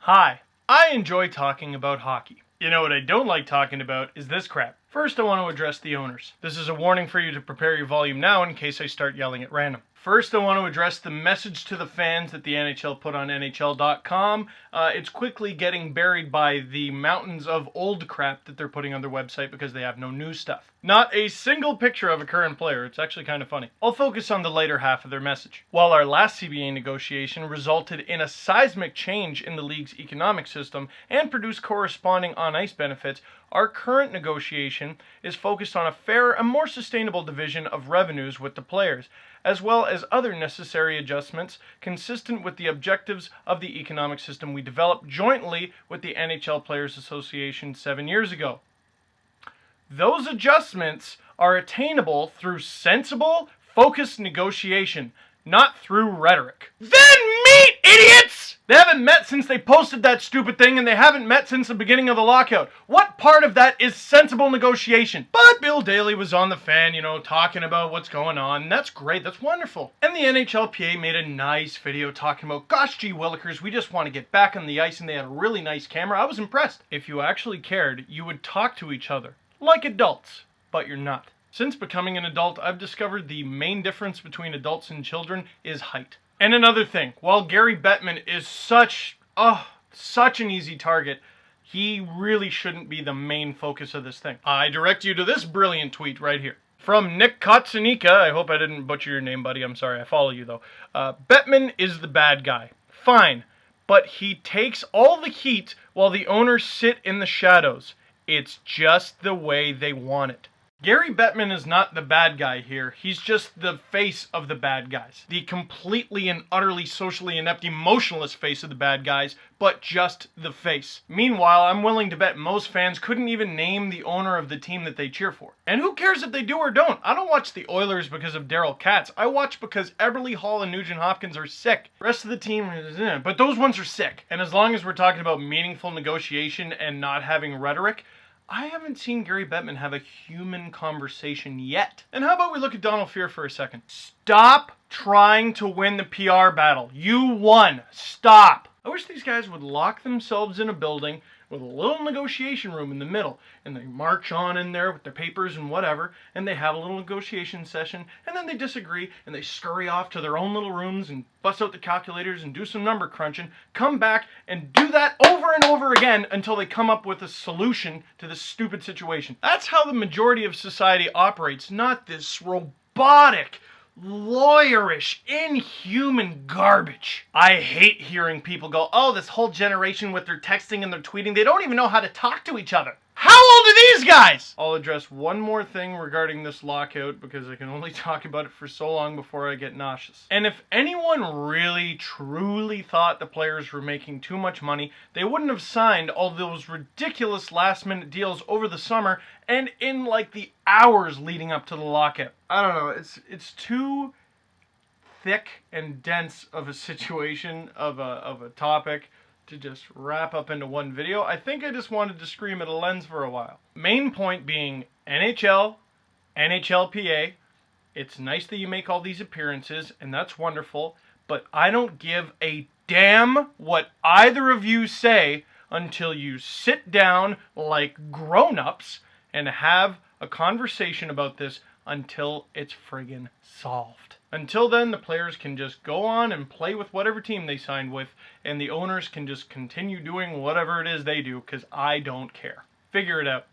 Hi, I enjoy talking about hockey. You know what I don't like talking about is this crap. First, I want to address the owners. This is a warning for you to prepare your volume now in case I start yelling at random. First, I want to address the message to the fans that the NHL put on NHL.com. It's quickly getting buried by the mountains of old crap that they're putting on their website because they have no new stuff. Not a single picture of a current player. It's actually kind of funny. I'll focus on the later half of their message. While our last CBA negotiation resulted in a seismic change in the league's economic system and produced corresponding on-ice benefits, our current negotiation is focused on a fair and more sustainable division of revenues with the players, as well as other necessary adjustments consistent with the objectives of the economic system we developed jointly with the NHL Players Association 7 years ago. Those adjustments are attainable through sensible, focused negotiation, not through rhetoric. Then meet, idiots! They haven't met since they posted that stupid thing, and they haven't met since the beginning of the lockout. What part of that is sensible negotiation? But Bill Daly was on the fan, talking about what's going on. And that's great. That's wonderful. And the NHLPA made a nice video talking about, gosh gee willikers, we just want to get back on the ice, and they had a really nice camera. I was impressed. If you actually cared, you would talk to each other like adults, but you're not. Since becoming an adult, I've discovered the main difference between adults and children is height. And another thing, while Gary Bettman is such an easy target, he really shouldn't be the main focus of this thing. I direct you to this brilliant tweet right here. From Nick Kotsanika, I hope I didn't butcher your name, buddy, I'm sorry, I follow you though. Bettman is the bad guy. Fine, but he takes all the heat while the owners sit in the shadows. It's just the way they want it. Gary Bettman is not the bad guy here. He's just the face of the bad guys. The completely and utterly socially inept, emotionless face of the bad guys, but just the face. Meanwhile, I'm willing to bet most fans couldn't even name the owner of the team that they cheer for. And who cares if they do or don't? I don't watch the Oilers because of Daryl Katz. I watch because Eberle Hall and Nugent Hopkins are sick. The rest of the team is but those ones are sick. And as long as we're talking about meaningful negotiation and not having rhetoric, I haven't seen Gary Bettman have a human conversation yet. And how about we look at Donald Fear for a second? Stop trying to win the PR battle. You won. Stop. I wish these guys would lock themselves in a building with a little negotiation room in the middle, and they march on in there with their papers and whatever, and they have a little negotiation session, and then they disagree, and they scurry off to their own little rooms and bust out the calculators and do some number crunching, come back and do that over and over again until they come up with a solution to this stupid situation. That's how the majority of society operates, not this robotic, lawyerish, inhuman garbage. I hate hearing people go, oh, this whole generation with their texting and their tweeting, they don't even know how to talk to each other. How old are these guys? I'll address one more thing regarding this lockout because I can only talk about it for so long before I get nauseous. And if anyone really, truly thought the players were making too much money, they wouldn't have signed all those ridiculous last-minute deals over the summer and in like the hours leading up to the lockout. I don't know, it's too thick and dense of a situation, of a topic, to just wrap up into one video. I think I just wanted to scream at a lens for a while. Main point being NHL, NHLPA, it's nice that you make all these appearances, and that's wonderful, but I don't give a damn what either of you say until you sit down like grown-ups and have a conversation about this until it's friggin' solved. Until then, the players can just go on and play with whatever team they signed with, and the owners can just continue doing whatever it is they do, because I don't care. Figure it out.